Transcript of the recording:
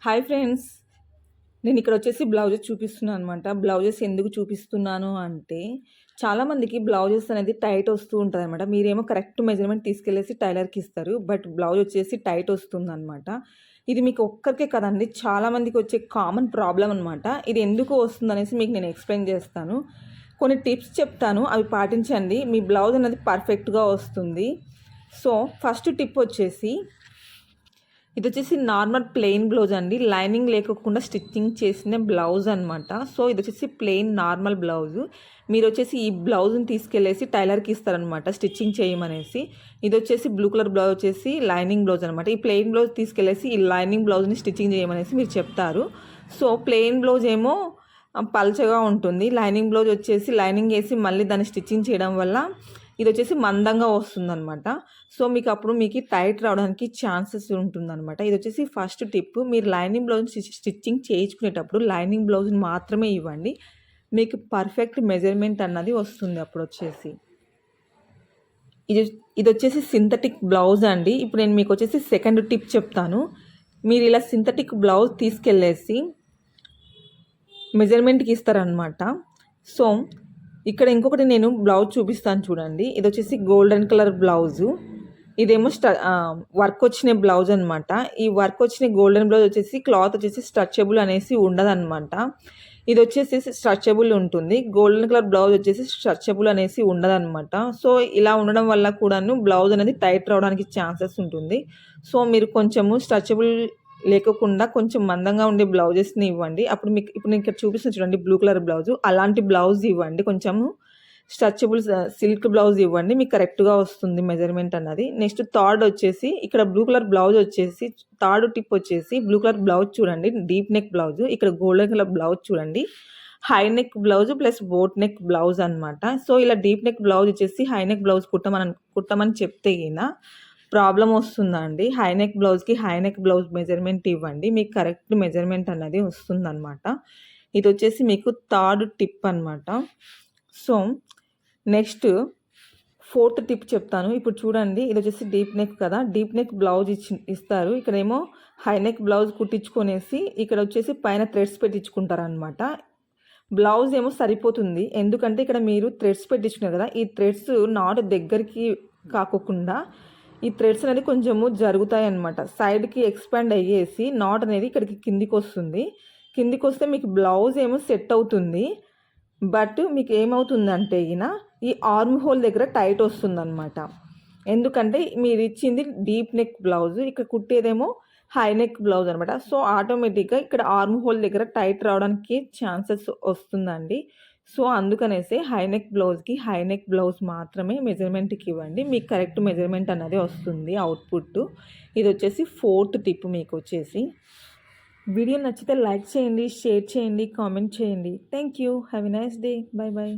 Hi friends, నేను ఇక్కడ వచ్చేసి బ్లౌజెస్ చూపిస్తున్నాను అనమాట. బ్లౌజెస్ ఎందుకు చూపిస్తున్నాను అంటే, చాలామందికి బ్లౌజెస్ అనేది టైట్ వస్తూ ఉంటుంది అనమాట. మీరేమో కరెక్ట్ మెజర్మెంట్ తీసుకెళ్ళేసి టైలర్కి ఇస్తారు, బట్ బ్లౌజ్ వచ్చేసి టైట్ వస్తుంది అనమాట. ఇది మీకు ఒక్కరికే కదండి, చాలామందికి వచ్చే కామన్ ప్రాబ్లం అనమాట. ఇది ఎందుకు వస్తుంది అనేసి మీకు నేను ఎక్స్ప్లెయిన్ చేస్తాను. కొన్ని టిప్స్ చెప్తాను, అవి పాటించండి, మీ బ్లౌజ్ అనేది పర్ఫెక్ట్గా వస్తుంది. సో ఫస్ట్ టిప్ వచ్చేసి, ఇది వచ్చేసి నార్మల్ ప్లెయిన్ బ్లౌజ్ అండి, లైనింగ్ లేకోకుండా స్టిచ్చింగ్ చేసిన బ్లౌజ్ అనమాట. సో ఇది వచ్చేసి ప్లెయిన్ నార్మల్ బ్లౌజు. మీరు వచ్చేసి ఈ బ్లౌజ్ని తీసుకెళ్ళేసి టైలర్కి ఇస్తారనమాట స్టిచ్చింగ్ చేయమనేసి. ఇది వచ్చేసి బ్లూ కలర్ బ్లౌజ్ వచ్చేసి లైనింగ్ బ్లౌజ్ అనమాట. ఈ ప్లెయిన్ బ్లౌజ్ తీసుకెళ్ళేసి ఈ లైనింగ్ బ్లౌజ్ని స్టిచ్చింగ్ చేయమనేసి మీరు చెప్తారు. సో ప్లెయిన్ బ్లౌజ్ ఏమో పల్చగా ఉంటుంది, లైనింగ్ బ్లౌజ్ వచ్చేసి లైనింగ్ వేసి మళ్ళీ దాన్ని స్టిచ్చింగ్ చేయడం వల్ల ఇది వచ్చేసి మందంగా వస్తుందన్నమాట. సో మీకు అప్పుడు మీకు టైట్ రావడానికి ఛాన్సెస్ ఉంటుందన్నమాట. ఇది వచ్చేసి ఫస్ట్ టిప్. మీరు లైనింగ్ బ్లౌజ్ స్టిచ్చింగ్ చేయించుకునేటప్పుడు లైనింగ్ బ్లౌజ్ని మాత్రమే ఇవ్వండి, మీకు పర్ఫెక్ట్ మెజర్మెంట్ అన్నది వస్తుంది అప్పుడు వచ్చేసి. ఇది ఇది వచ్చేసి సింథటిక్ బ్లౌజ్ అండి. ఇప్పుడు నేను మీకు వచ్చేసి సెకండ్ టిప్ చెప్తాను. మీరు ఇలా సింథటిక్ బ్లౌజ్ తీసుకెళ్ళేసి మెజర్మెంట్కి ఇస్తారనమాట. సో ఇక్కడ ఇంకొకటి నేను బ్లౌజ్ చూపిస్తాను చూడండి. ఇది వచ్చేసి గోల్డెన్ కలర్ బ్లౌజు. ఇదేమో వర్క్ వచ్చిన బ్లౌజ్ అనమాట. ఈ వర్క్ వచ్చిన గోల్డెన్ బ్లౌజ్ వచ్చేసి క్లాత్ వచ్చేసి స్ట్రెచబుల్ అనేసి ఉండదన్నమాట. ఇది వచ్చేసి స్ట్రెచబుల్ ఉంటుంది. గోల్డెన్ కలర్ బ్లౌజ్ వచ్చేసి స్ట్రెచబుల్ అనేసి ఉండదన్నమాట. సో ఇలా ఉండడం వల్ల కూడాను బ్లౌజ్ అనేది టైట్ రావడానికి ఛాన్సెస్ ఉంటుంది. సో మీరు కొంచెము స్ట్రెచబుల్ లేకోకుండా కొంచెం మందంగా ఉండే బ్లౌజెస్ని ఇవ్వండి. అప్పుడు మీకు ఇప్పుడు నేను ఇక్కడ చూపిస్తాను చూడండి, బ్లూ కలర్ బ్లౌజు, అలాంటి బ్లౌజ్ ఇవ్వండి. కొంచెము స్ట్రెచబుల్ సిల్క్ బ్లౌజ్ ఇవ్వండి, మీకు కరెక్ట్గా వస్తుంది మెజర్మెంట్ అన్నది. నెక్స్ట్ థర్డ్ వచ్చేసి, ఇక్కడ బ్లూ కలర్ బ్లౌజ్ వచ్చేసి థర్డ్ టిప్ వచ్చేసి బ్లూ కలర్ బ్లౌజ్ చూడండి, డీప్ నెక్ బ్లౌజ్. ఇక్కడ గోల్డెన్ కలర్ బ్లౌజ్ చూడండి, high neck blouse plus boat neck blouse అనమాట. సో ఇలా డీప్ నెక్ బ్లౌజ్ వచ్చేసి హై నెక్ బ్లౌజ్ కుట్టమని చెప్తే అయినా ప్రాబ్లం వస్తుందా అండి. హై నెక్ బ్లౌజ్కి హై నెక్ బ్లౌజ్ మెజర్మెంట్ ఇవ్వండి, మీకు కరెక్ట్ మెజర్మెంట్ అన్నది వస్తుందన్నమాట. ఇది వచ్చేసి మీకు థర్డ్ టిప్ అనమాట. సో నెక్స్ట్ ఫోర్త్ టిప్ చెప్తాను. ఇప్పుడు చూడండి, ఇది వచ్చేసి డీప్ నెక్ కదా, డీప్ నెక్ బ్లౌజ్ ఇస్తారు. ఇక్కడేమో హై నెక్ బ్లౌజ్ కుట్టించుకొనేసి ఇక్కడ వచ్చేసి పైన థ్రెడ్స్ పెట్టించుకుంటారనమాట. బ్లౌజ్ ఏమో సరిపోతుంది, ఎందుకంటే ఇక్కడ మీరు థ్రెడ్స్ పెట్టించుకున్నారు కదా, ఈ థ్రెడ్స్ నాట్ దగ్గరికి కాకోకుండా ఈ థ్రెడ్స్ అనేది కొంచెము జరుగుతాయి అన్నమాట. సైడ్కి ఎక్స్పాండ్ అయ్యేసి నాట్ అనేది ఇక్కడికి కిందికి వస్తుంది. కిందికి వస్తే మీకు బ్లౌజ్ ఏమో సెట్ అవుతుంది, బట్ మీకు ఏమవుతుందంటే ఈ ఆర్మ్ హోల్ దగ్గర టైట్ వస్తుందన్నమాట. ఎందుకంటే మీరు ఇచ్చింది డీప్ నెక్ బ్లౌజ్, ఇక్కడ కుట్టేదేమో హై నెక్ బ్లౌజ్ అనమాట. సో ఆటోమేటిక్గా ఇక్కడ ఆర్మ్ హోల్ దగ్గర టైట్ రావడానికి ఛాన్సెస్ వస్తుందండి. సో అందుకనేసి హై నెక్ బ్లౌజ్కి హై నెక్ బ్లౌజ్ మాత్రమే మెజర్మెంట్కి ఇవ్వండి, మీకు కరెక్ట్ మెజర్మెంట్ అన్నది వస్తుంది అవుట్పుట్. ఇది వచ్చేసి ఫోర్త్ టిప్. మీకు వచ్చేసి వీడియో నచ్చితే లైక్ చేయండి, షేర్ చేయండి, కామెంట్ చేయండి. Thank you. Have a nice day. By by.